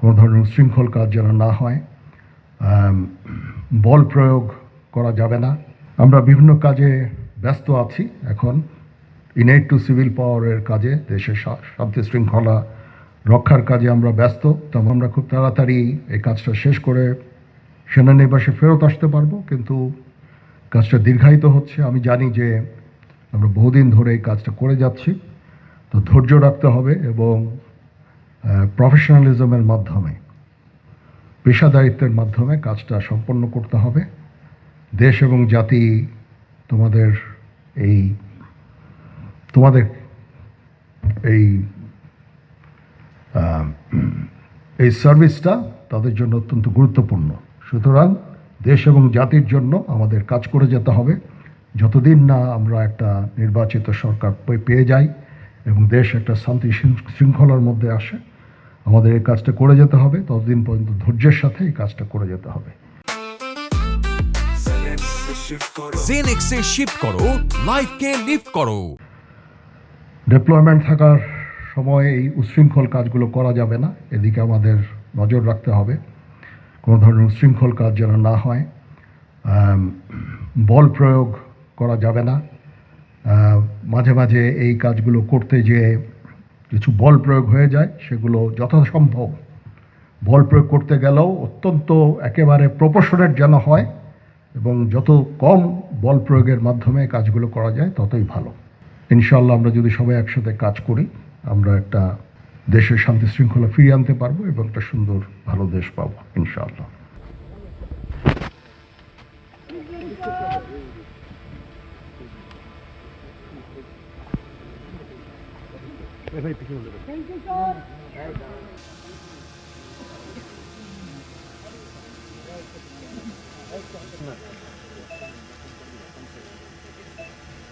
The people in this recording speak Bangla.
কোনো ধরনের উচ্ছৃঙ্খল কাজ যেন না হয়, বল প্রয়োগ করা যাবে না। আমরা বিভিন্ন কাজে ব্যস্ত আছি এখন, ইনেট টু সিভিল পাওয়ারের কাজে, দেশের শান্তি শৃঙ্খলা রক্ষার কাজে আমরা ব্যস্ত। তবে আমরা খুব তাড়াতাড়ি এই কাজটা শেষ করে সেনানিবাসে ফেরত আসতে পারবো, কিন্তু কাজটা দীর্ঘায়িত হচ্ছে। আমি জানি যে আমরা বহুদিন ধরে এই কাজটা করে যাচ্ছি, তো ধৈর্য রাখতে হবে এবং প্রফেশনালিজমের মাধ্যমে, পেশাদারিত্বের মাধ্যমে কাজটা সম্পন্ন করতে হবে। দেশ এবং জাতি তোমাদের এই এই সার্ভিসটা তাদের জন্য অত্যন্ত গুরুত্বপূর্ণ। সুতরাং দেশ এবং জাতির জন্য আমাদের কাজ করে যেতে হবে। যতদিন না আমরা একটা নির্বাচিত সরকার পেয়ে যাই এবং দেশ একটা শান্তি শৃঙ্খলার মধ্যে আসে, আমাদের এই কাজটা করে যেতে হবে। ততদিন পর্যন্ত ধৈর্যের সাথে এই কাজটা করে যেতে হবে। জেনেক্সে শিফট করো, লাইফকে লিফট করো। ডিপ্লয়মেন্ট থাকার সময় এই উচ্ছৃঙ্খল কাজগুলো করা যাবে না, এদিকে আমাদের নজর রাখতে হবে। কোনো ধরনের উচ্ছৃঙ্খল কাজ যেন না হয়, বল প্রয়োগ করা যাবে না। মাঝে মাঝে এই কাজগুলো করতে যেয়ে কিছু বল প্রয়োগ হয়ে যায়, সেগুলো যথাসম্ভব বল প্রয়োগ করতে গেলেও অত্যন্ত একেবারে প্রপোর্শনেট যেন হয় এবং যত কম বল প্রয়োগের মাধ্যমে কাজগুলো করা যায় ততই ভালো। ইনশাআল্লাহ আমরা যদি সবাই একসাথে কাজ করি, আমরা একটা দেশের শান্তি শৃঙ্খলা ফিরিয়ে আনতে পারবো এবং একটা সুন্দর ভালো দেশ পাবো ইনশাআল্লাহ। Thank you, sir.